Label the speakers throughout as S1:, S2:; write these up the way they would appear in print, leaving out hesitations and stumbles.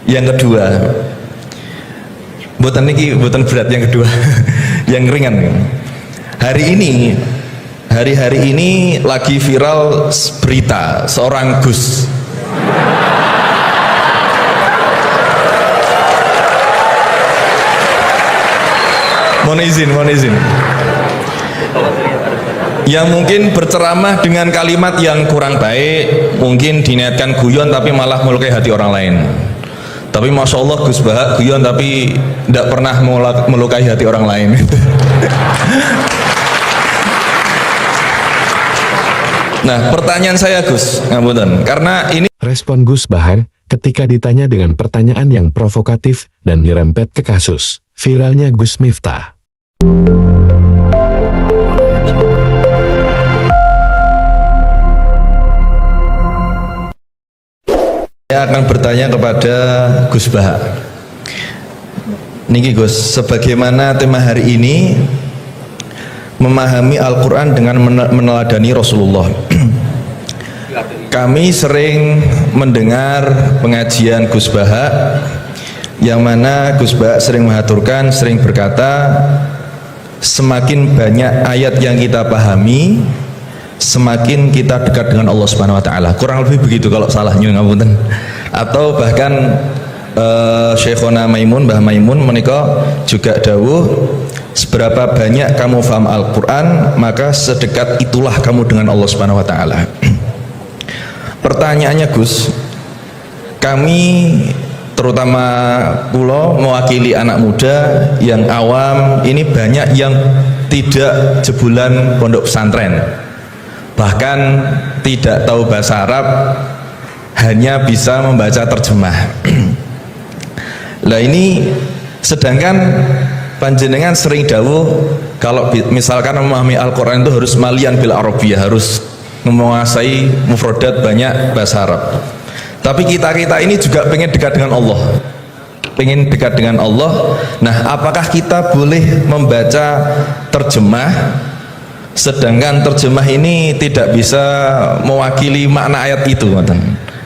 S1: Yang kedua, buatan berat yang kedua, yang ringan. Hari ini lagi viral berita seorang Gus. Mohon izin. Yang mungkin berceramah dengan kalimat yang kurang baik, mungkin diniatkan guyon tapi malah melukai hati orang lain. Tapi Masya Allah Gus Baha guyon tapi tidak pernah melukai hati orang lain. Nah, pertanyaan saya Gus, ngapunten, karena ini
S2: respon Gus Bahar ketika ditanya dengan pertanyaan yang provokatif dan dirempet ke kasus viralnya Gus Miftah.
S1: saya akan bertanya kepada Gus Baha. Niki Gus, sebagaimana tema hari ini memahami Al-Quran dengan meneladani Rasulullah. Kami sering mendengar pengajian Gus Baha, yang mana Gus Baha sering mengaturkan, sering berkata, semakin banyak ayat yang kita pahami, semakin kita dekat dengan Allah Subhanahu wa taala. Kurang lebih begitu kalau salahnya ngapunten. Atau bahkan Syekhona Maimun, Mbah Maimun menika juga dawuh, seberapa banyak kamu paham Al-Qur'an, maka sedekat itulah kamu dengan Allah Subhanahu wa taala. Pertanyaannya Gus, kami terutama pulau mewakili anak muda yang awam ini, banyak yang tidak jebulan pondok pesantren, bahkan tidak tahu bahasa Arab, hanya bisa membaca terjemah. Lah ini sedangkan panjenengan sering dawuh kalau misalkan memahami Al-Quran itu harus malian bil Arabiyah, harus menguasai mufradat banyak bahasa Arab. Tapi kita ini juga pengen dekat dengan Allah, pengen dekat dengan Allah. Nah, apakah kita boleh membaca terjemah sedangkan terjemah ini tidak bisa mewakili makna ayat itu?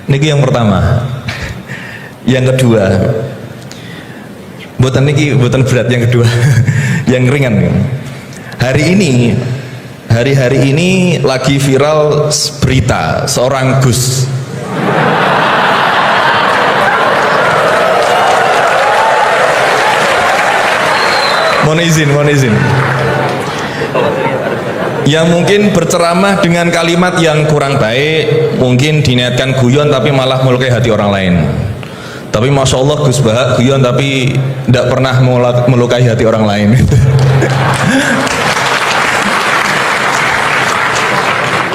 S1: Niki yang pertama. Yang kedua, buatan berat yang kedua, yang ringan. Hari ini lagi viral berita seorang Gus. Mohon izin. Yang mungkin berceramah dengan kalimat yang kurang baik, mungkin diniatkan guyon tapi malah melukai hati orang lain. Tapi Masya Allah Gus Baha guyon tapi tidak pernah melukai hati orang lain.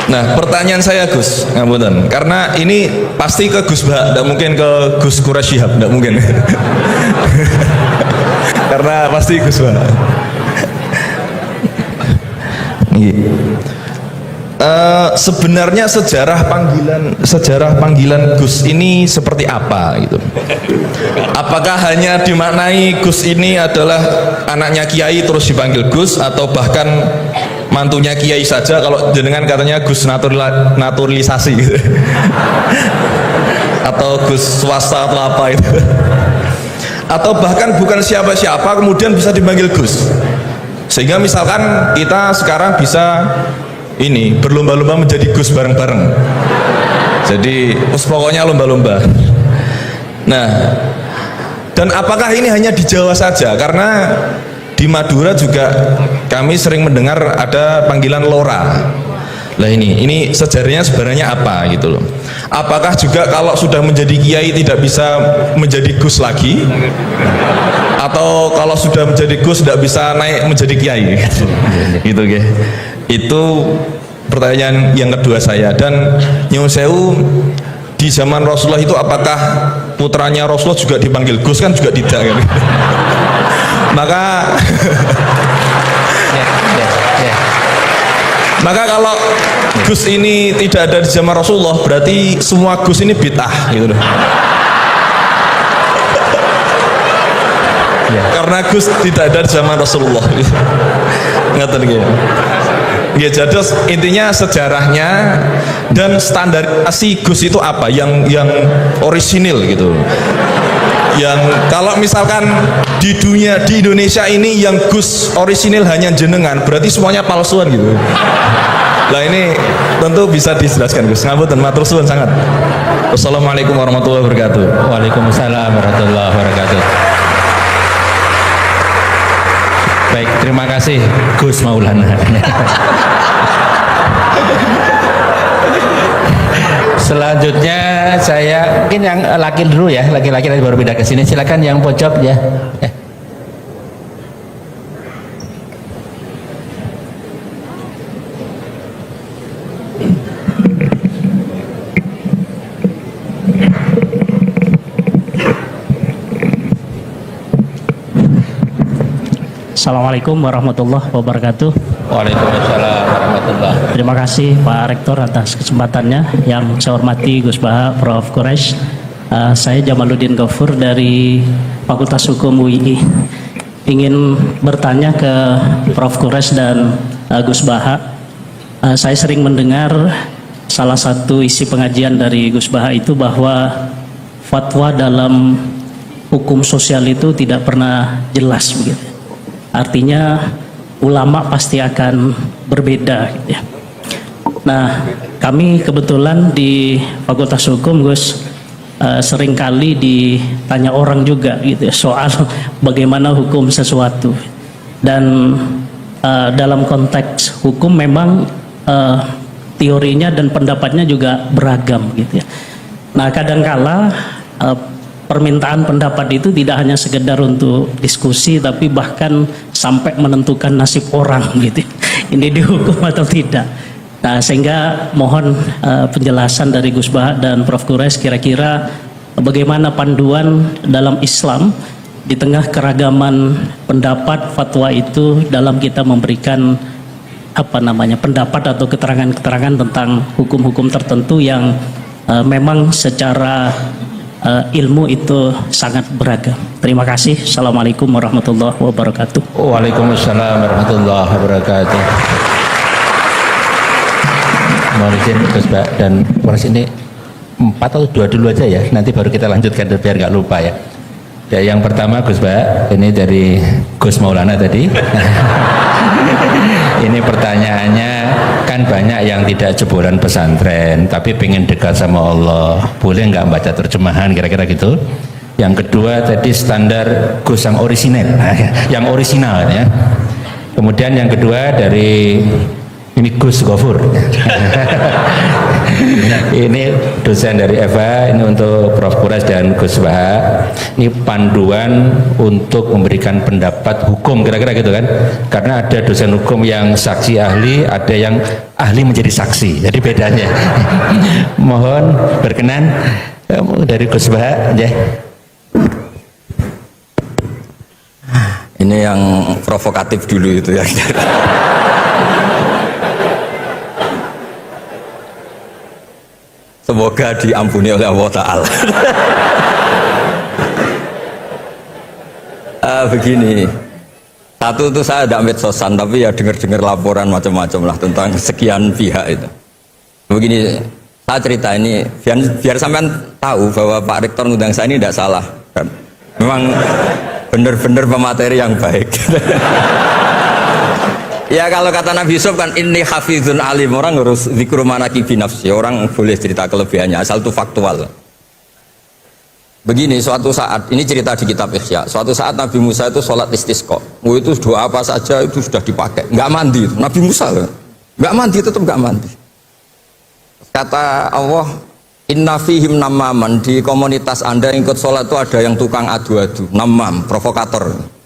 S1: Nah, pertanyaan saya Gus, ngapunten, karena ini pasti ke Gus Baha, tidak mungkin ke Gus Quraisy Shihab, tidak mungkin. Karena pasti Gus Baha. Sebenarnya sejarah panggilan Gus ini seperti apa gitu? Apakah hanya dimaknai Gus ini adalah anaknya Kiai terus dipanggil Gus, atau bahkan mantunya Kiai saja, kalau jenengan katanya Gus naturalisasi gitu. Atau Gus swasta atau apa itu, atau bahkan bukan siapa-siapa kemudian bisa dipanggil Gus, sehingga misalkan kita sekarang bisa ini berlomba-lomba menjadi Gus bareng-bareng. Jadi pokoknya lomba-lomba. Nah, dan apakah ini hanya di Jawa saja? Karena di Madura juga kami sering mendengar ada panggilan Lora. Lah ini sejarahnya sebenarnya apa gitu loh? Apakah juga kalau sudah menjadi kiai tidak bisa menjadi Gus lagi? Atau kalau sudah menjadi Gus tidak bisa naik menjadi kiai? Gitu ya. Itu pertanyaan yang kedua saya. Dan nyuwun sewu, di zaman Rasulullah itu apakah putranya Rasulullah juga dipanggil Gus? Kan juga tidak kan? Maka kalau Gus ini tidak ada di zaman Rasulullah, berarti semua Gus ini bid'ah gitu loh. Karena Gus tidak ada di zaman Rasulullah. Ngerti nggih? Ya, jadi intinya sejarahnya dan standarisasi Gus itu apa yang orisinil gitu. yang kalau misalkan di dunia, di Indonesia ini yang Gus orisinil hanya jenengan, berarti semuanya palsuan gitu. Lah ini tentu bisa dijelaskan Gus. Ngapunten, matur suwun sangat. Wassalamualaikum warahmatullahi wabarakatuh.
S3: Waalaikumsalam warahmatullahi wabarakatuh. Baik, terima kasih Gus Maulana. Selanjutnya saya mungkin yang laki dulu ya, laki-laki nanti baru pindah ke sini. Silakan yang pojok ya.
S4: Assalamualaikum warahmatullahi wabarakatuh.
S3: Waalaikumsalam warahmatullahi.
S4: Terima kasih Pak Rektor atas kesempatannya. Yang saya hormati Gus Baha, Prof. Quraisy. Saya Jamaluddin Ghaffur dari Fakultas Hukum UII. Ingin bertanya ke Prof. Quraisy dan Gus Baha. Saya sering mendengar salah satu isi pengajian dari Gus Baha itu bahwa fatwa dalam hukum sosial itu tidak pernah jelas begitu. Artinya ulama pasti akan berbeda gitu ya. Nah, kami kebetulan di Fakultas Hukum Gus seringkali ditanya orang juga gitu ya soal bagaimana hukum sesuatu. Dan dalam konteks hukum memang teorinya dan pendapatnya juga beragam gitu ya. Nah, kadangkala permintaan pendapat itu tidak hanya sekedar untuk diskusi, tapi bahkan sampai menentukan nasib orang gitu. Ini dihukum atau tidak. Nah, sehingga mohon penjelasan dari Gus Baha dan Prof. Quraisy kira-kira bagaimana panduan dalam Islam di tengah keragaman pendapat fatwa itu dalam kita memberikan pendapat atau keterangan-keterangan tentang hukum-hukum tertentu yang memang secara ilmu itu sangat beragam. Terima kasih. Assalamualaikum warahmatullahi wabarakatuh.
S3: Waalaikumsalam warahmatullahi wabarakatuh. Mohon izin Gus Baha dan Quraisy, ini 4 atau 2 dulu aja ya, nanti baru kita lanjutkan biar nggak lupa ya. Ya, yang pertama Gus Baha, ini dari Gus Maulana tadi. Ini pertanyaannya, kan banyak yang tidak jebolan pesantren tapi pengen dekat sama Allah, boleh nggak baca terjemahan kira-kira gitu. Yang kedua tadi standar Gus yang orisinal, yang orisinal ya. Kemudian yang kedua dari ini Gus Ghaffur. Ini dosen dari Eva, ini untuk Prof. Quraisy dan Gus Baha. Ini panduan untuk memberikan pendapat hukum kira-kira gitu kan. Karena ada dosen hukum yang saksi ahli, ada yang ahli menjadi saksi. Jadi bedanya. Mohon berkenan dari Gus Baha ya.
S5: Ini yang provokatif dulu itu ya. Semoga diampuni oleh Allah Ta'ala. Begini, satu itu saya tidak medsosan, tapi ya dengar-dengar laporan macam-macam lah tentang sekian pihak itu. Begini, saya cerita ini biar sampean tahu bahwa Pak Rektor ngundang saya ini tidak salah. Kan? Memang benar-benar pemateri yang baik. Ya kalau kata Nabi Yusuf kan ini hafizun alim, orang harus zikru manaqibi nafsi, orang boleh cerita kelebihannya asal itu faktual. Begini, suatu saat, ini cerita di kitab Ihya, suatu saat Nabi Musa itu sholat istisqa, itu doa apa saja itu sudah dipakai, nggak mandi itu. Nabi Musa nggak mandi, tetap nggak mandi. Kata Allah, inna fihim namaman, di komunitas anda yang ikut sholat itu ada yang tukang adu-adu, namam, provokator.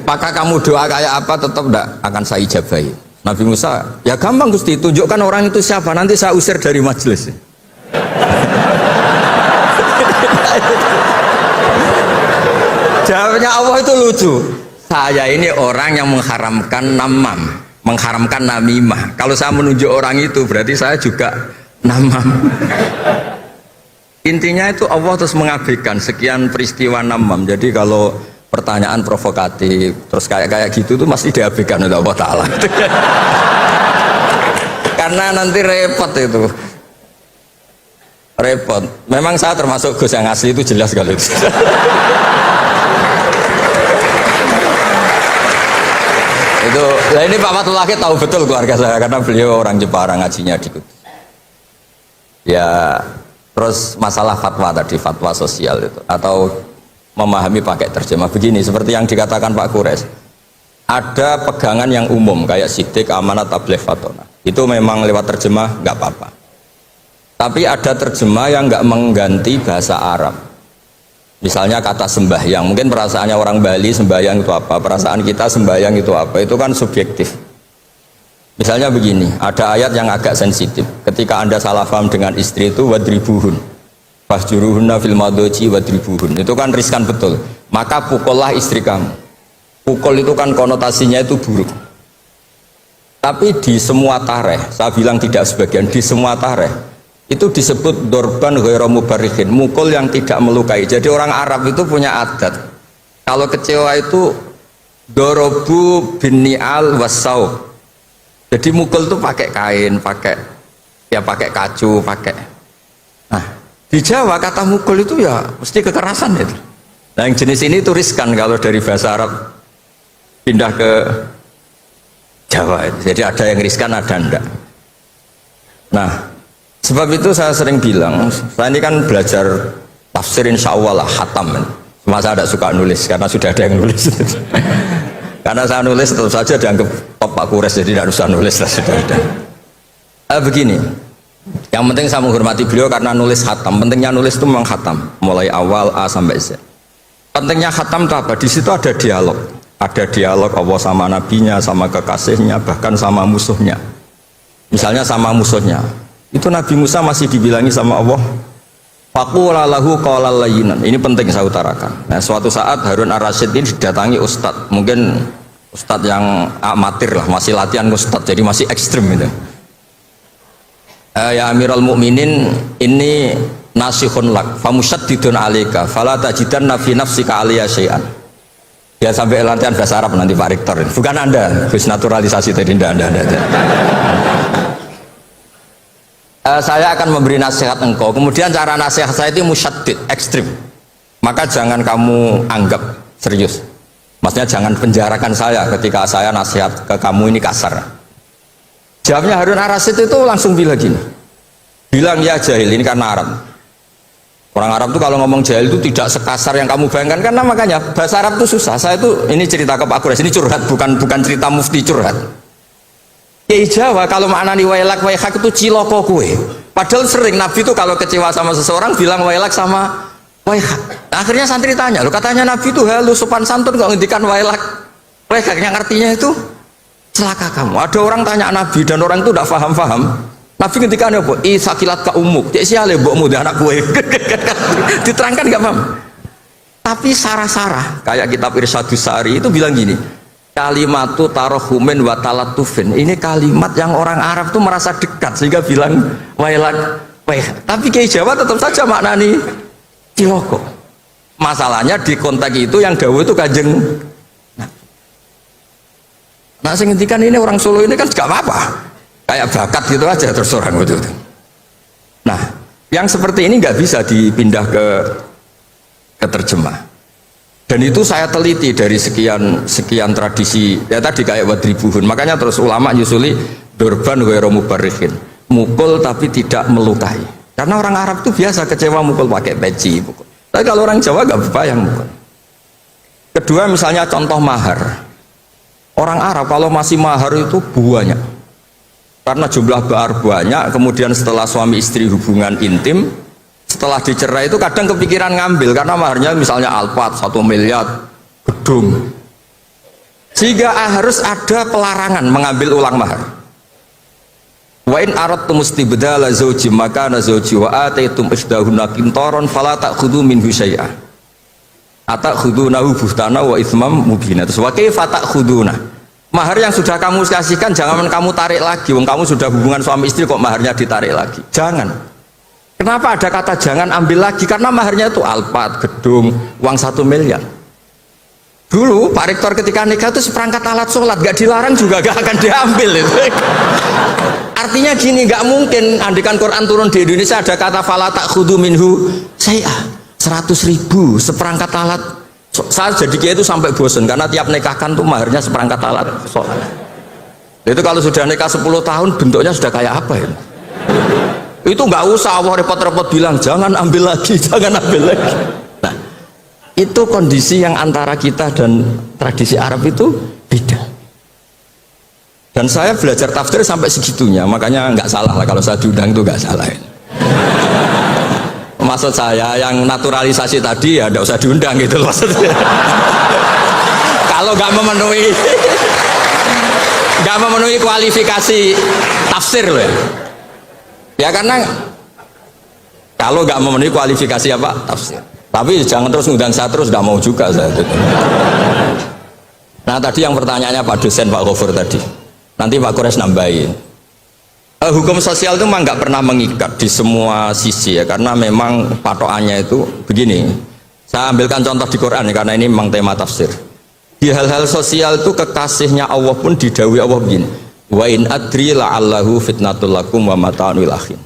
S5: Maka kamu doa kayak apa tetap tidak akan saya ijabahi. Nabi Musa, ya gampang Gusti, tunjukkan orang itu siapa, nanti saya usir dari majelis. Jawabnya Allah itu lucu. Saya ini orang yang mengharamkan namam, mengharamkan namimah. Kalau saya menunjuk orang itu berarti saya juga namam. Intinya itu Allah terus mengabaikan sekian peristiwa namam. Jadi kalau pertanyaan provokatif terus kayak gitu tuh masih diabaikan oleh Allah Ta'ala. Karena nanti repot itu. repot. Memang saya termasuk Gus yang asli itu jelas kalau itu. Itu, nah ini Pak Fathul Laki tahu betul keluarga saya karena beliau orang Jepara ngajinya di Kudus. Ya, terus masalah fatwa tadi, fatwa sosial itu atau memahami pakai terjemah begini seperti yang dikatakan Pak Kures. Ada pegangan yang umum kayak sidik, amanat, tabligh, fatona. Itu memang lewat terjemah nggak apa-apa. Tapi ada terjemah yang nggak mengganti bahasa Arab. Misalnya kata sembahyang, mungkin perasaannya orang Bali sembahyang itu apa, perasaan kita sembahyang itu apa, itu kan subjektif. Misalnya begini, ada ayat yang agak sensitif. Ketika Anda salah paham dengan istri itu wadribuhun, fahjuruhunna fil madoji wadribuhun. Itu kan riskan betul. Maka pukullah istri kamu. Pukul itu kan konotasinya itu buruk. Tapi di semua tareh, saya bilang tidak sebagian, di semua tareh itu disebut dorban ghairu mubarrihin, mukul yang tidak melukai. Jadi orang Arab itu punya adat kalau kecewa itu dorobu bin ni'al wasau. Jadi mukul itu pakai kain, pakai kacu, pakai. Nah, di Jawa kata mukul itu ya mesti kekerasan itu. Nah, yang jenis ini itu riskan kalau dari bahasa Arab pindah ke Jawa. Jadi ada yang riskan, ada enggak. Nah, sebab itu saya sering bilang, saya ini kan belajar tafsir insya Allah lah, khatam. Cuma saya tidak suka nulis karena sudah ada yang nulis. Karena saya nulis tentu saja dianggap top Pak Kures, jadi tidak usah nulis lah, sudah ada. Begini, yang penting saya menghormati beliau karena nulis khatam. Pentingnya nulis itu memang khatam, mulai awal A sampai Z. Pentingnya khatam itu apa? Di situ ada dialog. Ada dialog Allah sama nabinya, sama kekasihnya, bahkan sama musuhnya. Misalnya sama musuhnya, itu Nabi Musa masih dibilangi sama Allah, faqula lahu qawlan layyinan. Ini penting saya utarakan. Nah, suatu saat Harun Ar-Rasyid ini didatangi ustadz, mungkin ustadz yang amatir lah, masih latihan ustadz, jadi masih ekstrim gitu. Ya Amirul Mukminin, ini nasihun lak famusyaddidun alaika fala tajidanna fi nafsika aliyya syai'an. Ya sampai latihan bahasa Arab nanti Pak Rektor. Bukan Anda, Gus naturalisasi tadi Anda. Saya akan memberi nasihat engkau, kemudian cara nasihat saya itu musyaddid, ekstrim. Maka jangan kamu anggap serius. Maksudnya jangan penjarakan saya ketika saya nasihat ke kamu ini kasar. Jawabnya Harun Ar-Rasyid itu langsung bilang gini. Bilang ya jahil, ini karena Arab. Orang Arab itu kalau ngomong jahil itu tidak sekasar yang kamu bayangkan, karena makanya bahasa Arab itu susah. Saya itu ini cerita ke Pak Kures, ini curhat, bukan cerita mufti, curhat. Kiai Jawa kalau maknani wailak waihak itu ciloko kue. Padahal sering Nabi itu kalau kecewa sama seseorang bilang wailak sama waihak. Nah, akhirnya santri tanya, lo katanya Nabi itu halus sopan santun kok ngendikan wailak waihak, yang artinya itu celaka kamu. Ada orang tanya Nabi dan orang itu tidak paham. Nabi ngendikan apa? Sakilat ka umuk. Cek siale mbokmu dhe anak kue. Diterangkan enggak paham. Tapi sarah-sarah kayak kitab Irsyadus Sari itu bilang gini. Kalimatu tarohumin wa talatufin. Ini kalimat yang orang Arab tuh merasa dekat sehingga bilang wailak waih. Tapi Kiai Jawa tetap saja maknani ciloko. Masalahnya di konteks itu yang dawuh itu Kanjeng. Nah, sing ngendikan ini orang Solo ini kan enggak apa-apa. Kayak bakat gitu aja terus orang gitu. Nah, yang seperti ini nggak bisa dipindah ke terjemah. Dan itu saya teliti dari sekian tradisi ya tadi kayak wadribuhun. Makanya terus ulama nyusuli dorban ghairu mubarrihin, mukul tapi tidak melukai. Karena orang Arab itu biasa kecewa mukul pakai peci. Tapi kalau orang Jawa nggak berbayang mukul. Kedua misalnya contoh mahar. Orang Arab kalau masih mahar itu banyak. Karena jumlah mahar banyak, kemudian setelah suami istri hubungan intim, setelah dicerai itu kadang kepikiran ngambil karena maharnya misalnya Alphard 1 miliar gedung, sehingga harus ada pelarangan mengambil ulang mahar. Wa in aradtum istibdala zawji makana zawji wa ataitum isdahunna qintaran fala ta'khudhu minhu syai'a atakhudunahu buhtana wa itsmam mubina. Terus wa kaifa ta'khuduna, mahar yang sudah kamu kasihkan jangan kamu tarik lagi. Wong kamu sudah hubungan suami istri kok maharnya ditarik lagi. Jangan. Kenapa ada kata jangan ambil lagi? Karena maharnya itu Alphard, gedung, uang 1 miliar. Dulu Pak Rektor ketika nikah itu seperangkat alat sholat gak dilarang juga gak akan diambil itu. Artinya gini, gak mungkin andikan Quran turun di Indonesia ada kata fala ta'khudhu minhu syai'ah 100.000 seperangkat alat. Saya jadi kiai itu sampai bosen karena tiap nikahkan tuh maharnya seperangkat alat sholat. Itu kalau sudah nikah 10 tahun bentuknya sudah kayak apa ya? Itu nggak usah Allah repot-repot bilang jangan ambil lagi, jangan ambil lagi. Nah, itu kondisi yang antara kita dan tradisi Arab itu beda. Dan saya belajar tafsir sampai segitunya, makanya nggak salah lah kalau saya diundang itu nggak salah. Maksud saya yang naturalisasi tadi ya nggak usah diundang gitu maksudnya. Kalau nggak memenuhi kualifikasi tafsir loh ya. Ya karena kalau nggak memenuhi kualifikasi apa tafsir. Tapi jangan terus ngundang saya terus, nggak mau juga saya. Nah tadi yang pertanyaannya Pak dosen Pak Ghafur tadi, nanti Pak Quraisy nambahin. Hukum sosial itu memang nggak pernah mengikat di semua sisi ya, karena memang patokannya itu begini. Saya ambilkan contoh di Quran ya, karena ini memang tema tafsir. Di hal-hal sosial itu kekasihnya Allah pun didhawuhi Allah begini. Wa in adri la'allahu fitnatul lakum wa mata'un wil akhin.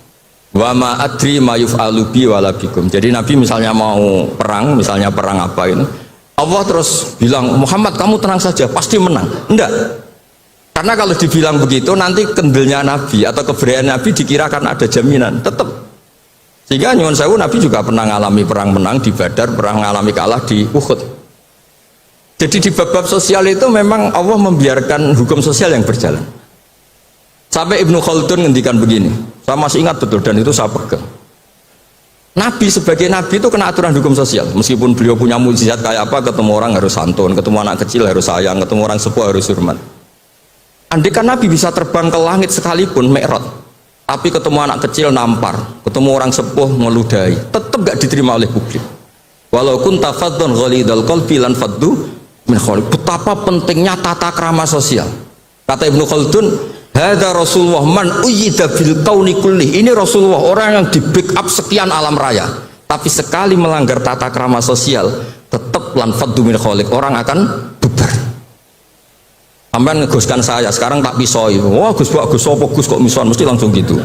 S5: Wa ma adri ma yuf'alu bi wala bikum. Jadi Nabi misalnya mau perang, misalnya perang apa ini, Allah terus bilang, Muhammad kamu tenang saja, pasti menang. Enggak. Karena kalau dibilang begitu nanti kendilnya Nabi atau keberanian Nabi dikirakan ada jaminan, tetap. Sehingga nyuwun sewu Nabi juga pernah mengalami perang menang di Badar, pernah mengalami kalah di Uhud. Jadi di bab-bab sosial itu memang Allah membiarkan hukum sosial yang berjalan. Sampai Ibnu Khaldun ngendikan begini, saya masih ingat betul dan itu saya pegang. Nabi sebagai Nabi itu kena aturan hukum sosial. Meskipun beliau punya mukjizat kayak apa, ketemu orang harus santun, ketemu anak kecil harus sayang, ketemu orang sepuh harus hormat. Andaikan Nabi bisa terbang ke langit sekalipun Mi'raj, tapi ketemu anak kecil nampar, ketemu orang sepuh ngeludahi, tetap gak diterima oleh publik. Walau kunta faddan ghalidhal qalbi lan faddu min khawlik. Betapa pentingnya tata krama sosial. Kata Ibnu Khaldun, hadza Rasulullah man uyyida bil kauni kullih. Ini Rasulullah orang yang di backup sekian alam raya, tapi sekali melanggar tata krama sosial tetap lan faddu min khawlik, orang akan bubar. Sampai ngegoskan saya, sekarang tak pisoi. Wah Gus sopo Gus kok mison, mesti langsung gitu.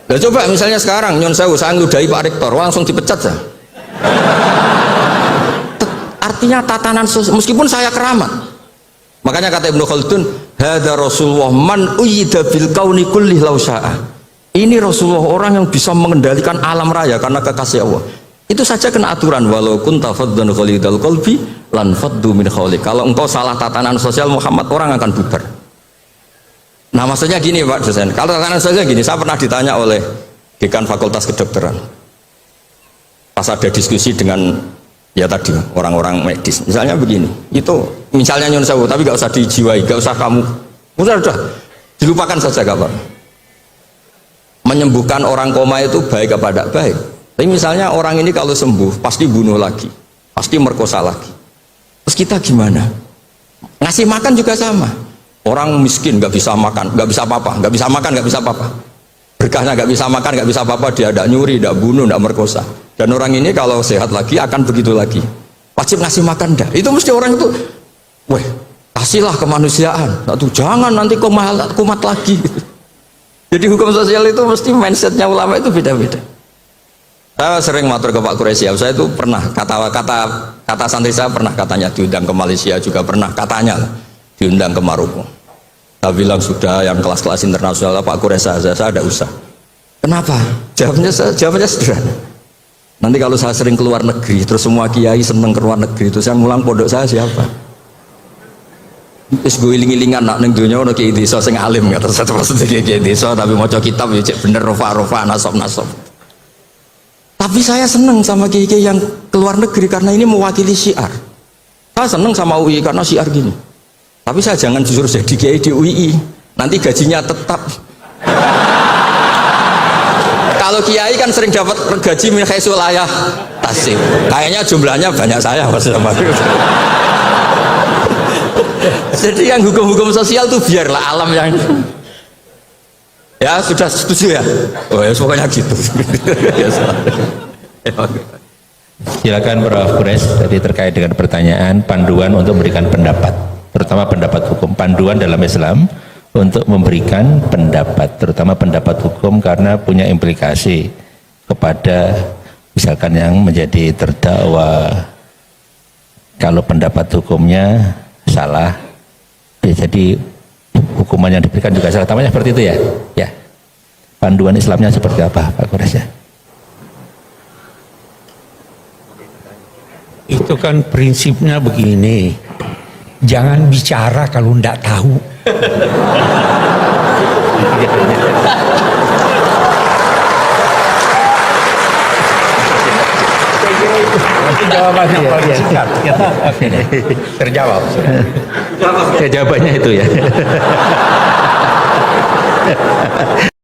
S5: Nah coba misalnya sekarang nyon sewu saya ngeludahi Pak Rektor, langsung dipecat ya. Artinya tatanan sosial, meskipun saya keramat. Makanya kata Ibnu Khaldun, hadza Rasulullah man uyyida bil kauni kullih law syaa. Ini Rasulullah orang yang bisa mengendalikan alam raya karena kekasih Allah. Itu saja kena aturan, walau kunta faddan ghalidhal qalbi lan faddu min khawlik. Kalau engkau salah tatanan sosial Muhammad, orang akan bubar. Nah maksudnya gini Pak dosen, kalau tatanan sosial gini, saya pernah ditanya oleh dekan Fakultas Kedokteran pas ada diskusi dengan ya tadi orang-orang medis, misalnya begini, itu misalnya nyun sewu, tapi gak usah dijiwai, gak usah kamu udah dilupakan saja gak apa. Menyembuhkan orang koma itu baik apa tidak baik, tapi misalnya orang ini kalau sembuh pasti bunuh lagi, pasti merkosa lagi, terus kita gimana? Ngasih makan juga sama, orang miskin gak bisa makan, gak bisa apa-apa, gak bisa makan, gak bisa apa-apa, berkahnya gak bisa makan, gak bisa apa-apa, dia tidak nyuri, tidak bunuh, tidak merkosa. Dan orang ini kalau sehat lagi akan begitu lagi, wajib ngasih makan dah. Itu mesti orang itu, weh kasihlah kemanusiaan, jangan nanti kumat lagi. Jadi hukum sosial itu mesti mindsetnya ulama itu beda-beda. Saya sering matur ke Pak Quraisy, saya itu pernah kata santri saya pernah katanya diundang ke Malaysia, juga pernah katanya diundang ke Maroko. Saya bilang sudah yang kelas-kelas internasional Pak Quraisy saya ada usah. Kenapa? Jawabnya sederhana. Nanti kalau saya sering keluar negeri, terus semua kiai seneng keluar negeri, terus yang ngulang pondok saya siapa? Terus gue iling-ilingan nak neng dunia ono kiai desa sing alim nggak terus maksudnya kiai desa tapi mau kitab ya cek bener rofa nasab. Tapi saya seneng sama kiai yang keluar negeri karena ini mewakili syiar. Saya seneng sama UI karena syiar gini. Tapi saya jangan justru jadi kiai di UI, nanti gajinya tetap. Kalau kiai kan sering dapat gaji min khaisul ayah tasib. Kayaknya jumlahnya banyak saya Mas. Jadi yang hukum-hukum sosial tuh biarlah alam yang ya sudah setuju ya. Oh ya pokoknya gitu.
S3: Silakan Prof. Kures, tadi terkait dengan pertanyaan panduan untuk memberikan pendapat, terutama pendapat hukum, panduan dalam Islam untuk memberikan pendapat, terutama pendapat hukum karena punya implikasi kepada misalkan yang menjadi terdakwa, kalau pendapat hukumnya salah, ya jadi hukuman yang diberikan juga salah, tamanya seperti itu ya. Ya, panduan Islamnya seperti apa, Pak Kures ya?
S6: Itu kan prinsipnya begini, jangan bicara kalau ndak tahu. Itu jawabannya paling singkat. Terjawab.
S3: Ya, jawabannya itu ya.